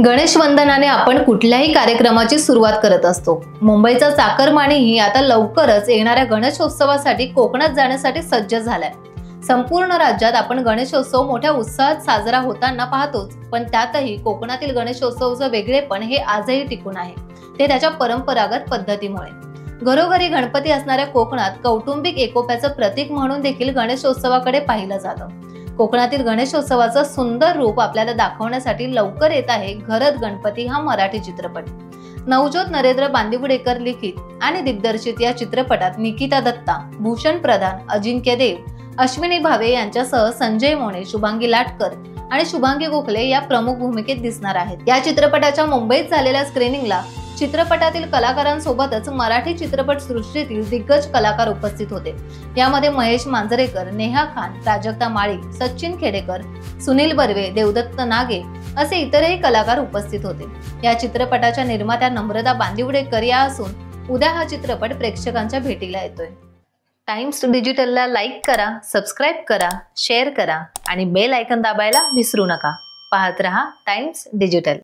गणेश वंदनाने आपण कुठल्याही कार्यक्रमाची सुरुवात करत असतो। मुंबईचा चाकरमानीही आता लवकरच येणाऱ्या गणेशोत्सवासाठी कोकणात जाण्यासाठी सज्ज झालाय। संपूर्ण राज्यात आपण गणेशोत्सव मोठ्या उत्साहात साजरा होताना पाहतोच, पण त्यातही कोकणातील गणेशोत्सवाचं वेगळेपण हे आजही टिकून आहे। ते त्याच्या परंपरागत पद्धतीमुळे। घरोघरी गणपती असणाऱ्या कोकणात कौटुंबिक एकोप्याचं प्रतीक म्हणून देखील गणेशोत्सवाकडे पाहिलं जातं। कोकणातील गणेशोत्सवाचं सुंदर रूप आपल्याला दाखवण्यासाठी लवकर येत आहे घरत गणपती हा मराठी चित्रपट। नवज्योत नरेंद्र बांदिवडेकर लिखित आणि दिग्दर्शित या चित्रपटात निकिता दत्ता, भूषण प्रधान, अजिंक्य देव, अश्विनी भावे यांच्यासह संजय मोने, शुभांगी लाटकर आणि शुभांगी गोखले या प्रमुख भूमिकेत दिसणार आहेत। या चित्रपटाच्या मुंबईत झालेल्या स्क्रीनिंगला चित्रपटातील कलाकारांसोबतच मराठी चित्रपट सृष्टीतील दिग्गज कलाकार उपस्थित होते। यामध्ये महेश मांजरेकर, नेहा खान, प्राजक्ता माळी, सचिन खेडेकर, सुनील बर्वे, देवदत्त नागे असे इतरही कलाकार उपस्थित होते। या चित्रपटाच्या निर्मात्या नम्रता बांदिवडेकर या असून उद्या हा चित्रपट प्रेक्षकांच्या भेटीला येतोय। टाइम्स डिजिटलला लाईक करा, सबस्क्राइब करा, शेअर करा आणि बेल आयकॉन दाबायला विसरू नका। पाहत रहा टाइम्स डिजिटल।